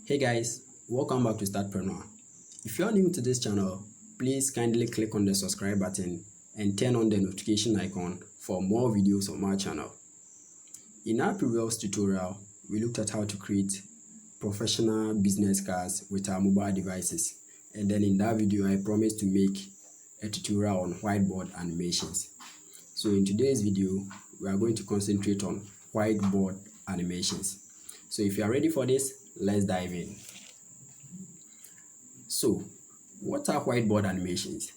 Hey guys, welcome back to Startpreneur. If you're new to this channel, please kindly click on the subscribe button and turn on the notification icon for more videos on my channel. In our previous tutorial, we looked at how to create professional business cards with our mobile devices. And then in that video, I promised to make a tutorial on whiteboard animations. So in today's video, we are going to concentrate on whiteboard animations. So if you are ready for this, let's dive in. So, what are whiteboard animations?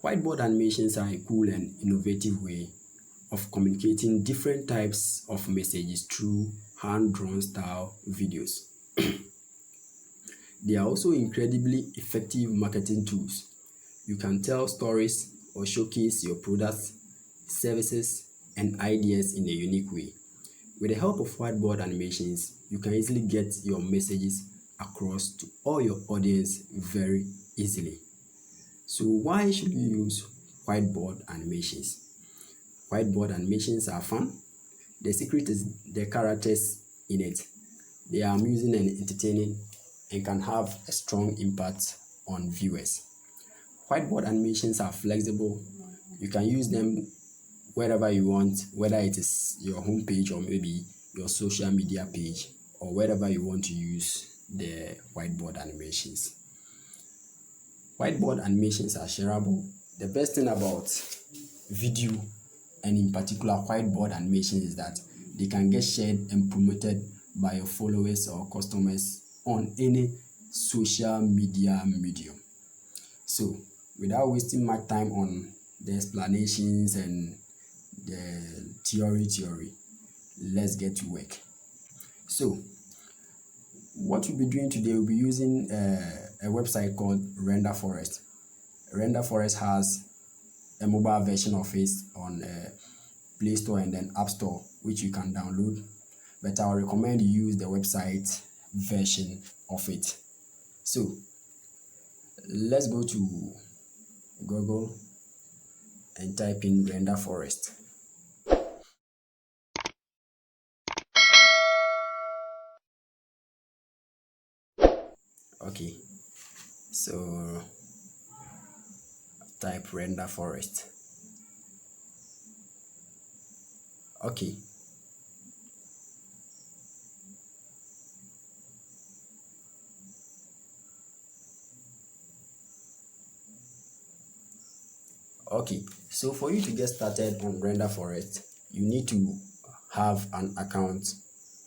Whiteboard animations are a cool and innovative way of communicating different types of messages through hand-drawn style videos. They are also incredibly effective marketing tools. You can tell stories or showcase your products, services, and ideas in a unique way. With the help of whiteboard animations, you can easily get your messages across to all your audience very easily. So why should you use whiteboard animations? Whiteboard animations are fun. The secret is the characters in it. They are amusing and entertaining and can have a strong impact on viewers. Whiteboard animations are flexible. You can use them wherever you want, whether it is your homepage or maybe your social media page, or wherever you want to use the whiteboard animations. Whiteboard animations are shareable. The best thing about video, and in particular whiteboard animation, is that they can get shared and promoted by your followers or customers on any social media medium. So without wasting my time on the explanations and the theory, let's get to work. So what we'll be doing today, we'll be using a website called Render Forest. Render Forest has a mobile version of it on Play Store and then App Store, which you can download, but I would recommend you use the website version of it. So let's go to Google and type in Render Forest. Okay, so type Render Forest. Okay, so for you to get started on Render Forest, you need to have an account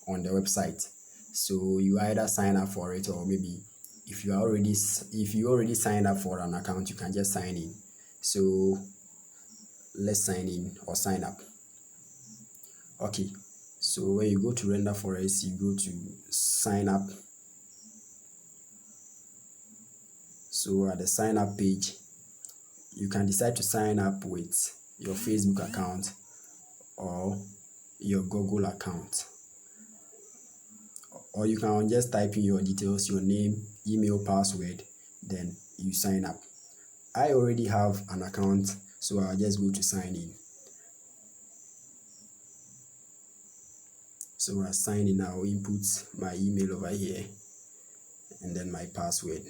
on the website. So you either sign up for it, or maybe if you already signed up for an account, you can just sign in. So let's sign in or sign up. Okay, so when you go to Render Forest, you go to sign up. So at the sign up page, you can decide to sign up with your Facebook account or your Google account, or you can just type in your details, your name, email, password, then you sign up. I already have an account, so I'll just go to sign in. So I sign in, I'll input my email over here and then my password.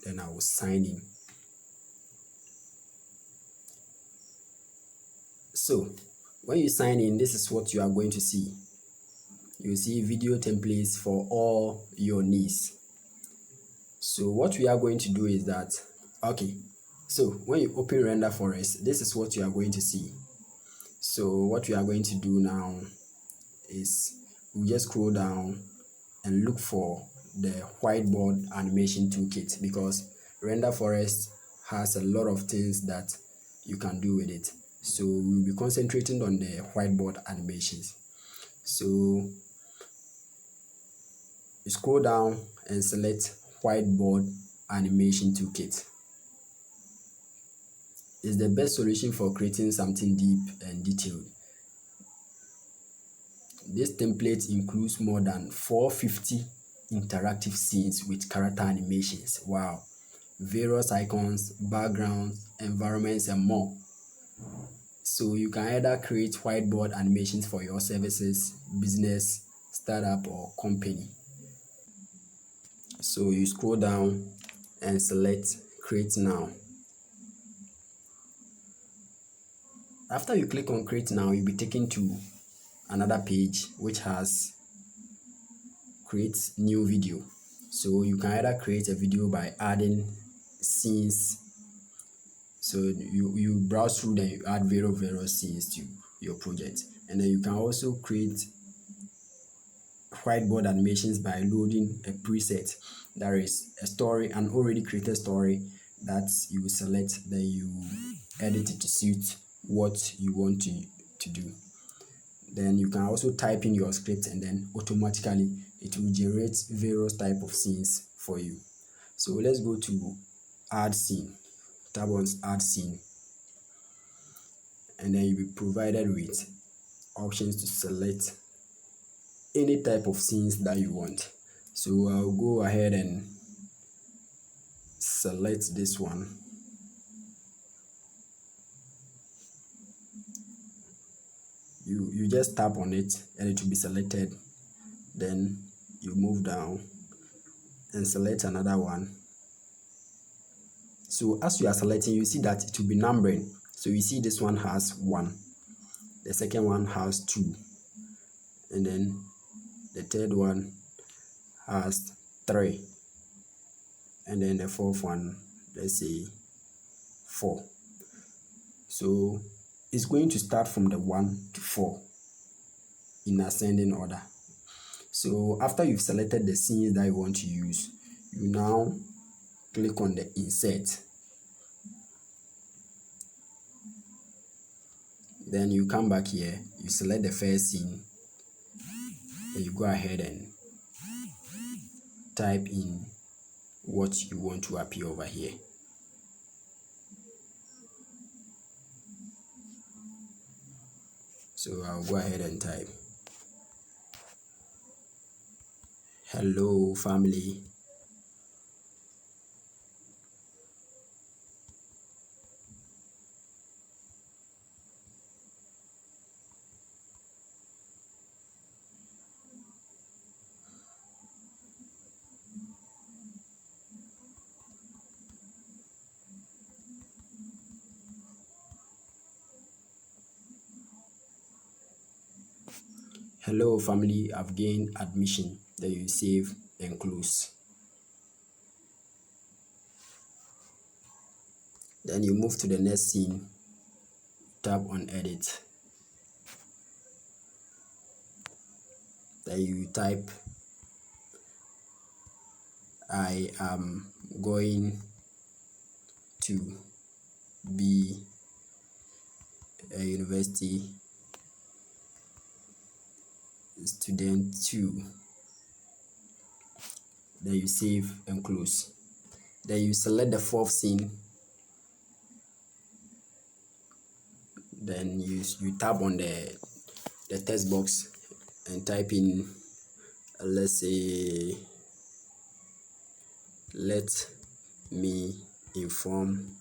Then I will sign in. So when you sign in, this is what you are going to see. You see video templates for all your needs. So what we are going to do is that, okay, so when you open Render Forest, this is what you are going to see. So what we are going to do now is we just scroll down and look for the whiteboard animation toolkit, because Render Forest has a lot of things that you can do with it. So we'll be concentrating on the whiteboard animations. So you scroll down and select whiteboard animation toolkit. It's the best solution for creating something deep and detailed. This template includes more than 450 interactive scenes with character animations. Wow! Various icons, backgrounds, environments, and more. So you can either create whiteboard animations for your services, business, startup, or company. So you scroll down and select create now. After you click on create now, you'll be taken to another page which has create new video. So you can either create a video by adding scenes. So you browse through, then you add various scenes to your project, and then you can also create whiteboard animations by loading a preset. There is a story, an already created story that you select, then you edit it to suit what you want to do. Then you can also type in your script, and then automatically it will generate various type of scenes for you. So let's go to add scene. Tap on add scene, and then you'll be provided with options to select any type of scenes that you want. So I'll go ahead and select this one. You just tap on it and it will be selected. Then you move down and select another one. So as you are selecting, you see that it will be numbering. So you see this one has 1, the second one has 2, and then the third one has 3, and then the fourth one, let's say 4. So it's going to start from the 1 to 4 in ascending order. So after you've selected the scenes that you want to use, you now click on the insert. Then you come back here, you select the first scene, and you go ahead and type in what you want to appear over here. So I'll go ahead and type, hello family. Hello family, I've gained admission. Then you save and close. Then you move to the next scene, tap on edit. Then you type, I am going to be a university student too. Then you save and close. Then you select the fourth scene. Then you tap on the text box and type in, let's say, let me inform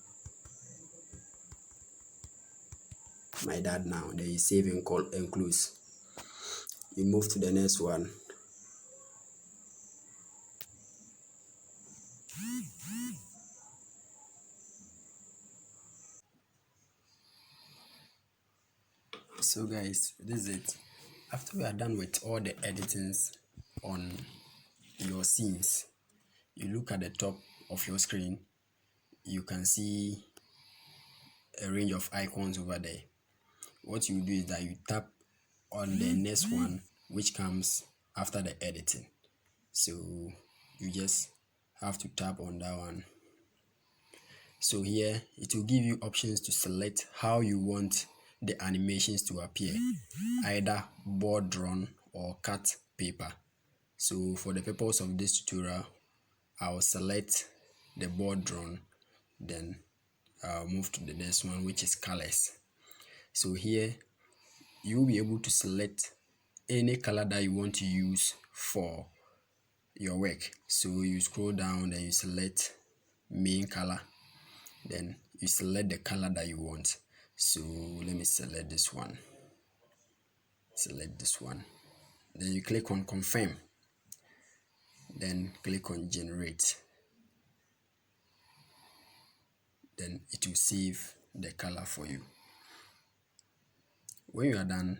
my dad now. Then you save and close. You move to the next one. So guys, this is it. After we are done with all the editings on your scenes, you look at the top of your screen, you can see a range of icons over there. What you do is that you tap on the next one which comes after the editing. So you just have to tap on that one. So here it will give you options to select how you want the animations to appear, either board drawn or cut paper. So for the purpose of this tutorial, I'll select the board drawn, then I'll move to the next one, which is colors. So here you'll be able to select any color that you want to use for your work. So you scroll down, then you select main color, then you select the color that you want. So let me select this one. Then you click on confirm, then click on generate. Then it will save the color for you. When you are done,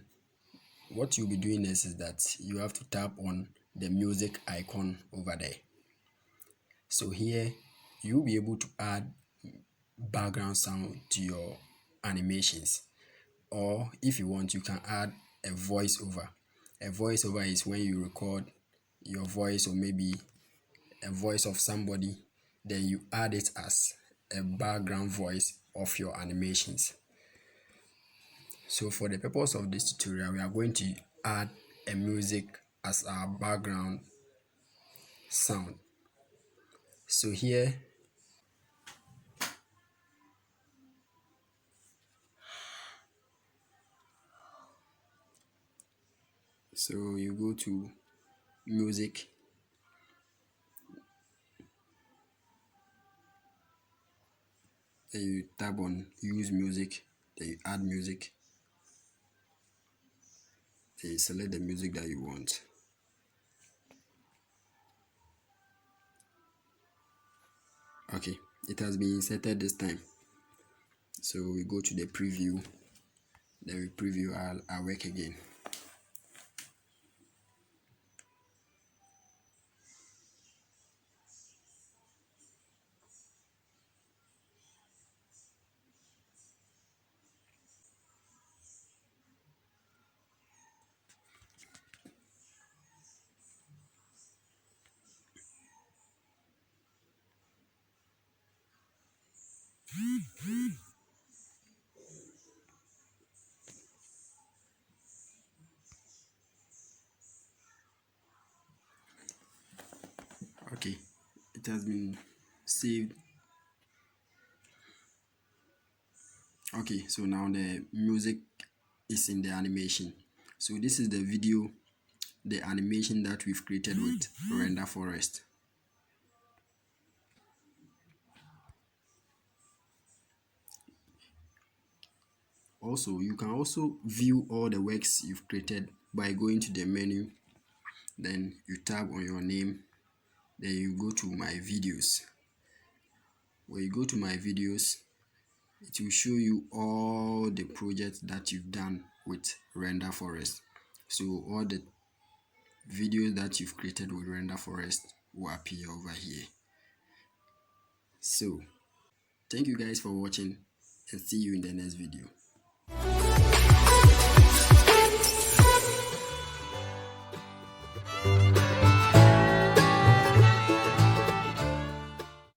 what you'll be doing is that you have to tap on the music icon over there. So here you'll be able to add background sound to your animations, or if you want, you can add a voiceover. A voiceover is when you record your voice, or maybe a voice of somebody, then you add it as a background voice of your animations. So for the purpose of this tutorial, we are going to add a music as our background sound. So here, so you go to music, then you tap on use music, then you add music, then you select the music that you want. Okay, it has been inserted this time. So we go to the preview, then we preview our work again. Okay, it has been saved. Okay, so now the music is in the animation. So this is the video, the animation that we've created with render forest. Also, you can also view all the works you've created by going to the menu, then you tap on your name, then you go to my videos. When you go to my videos, it will show you all the projects that you've done with render forest. So all the videos that you've created with render forest will appear over here. So thank you guys for watching, and see you in the next video.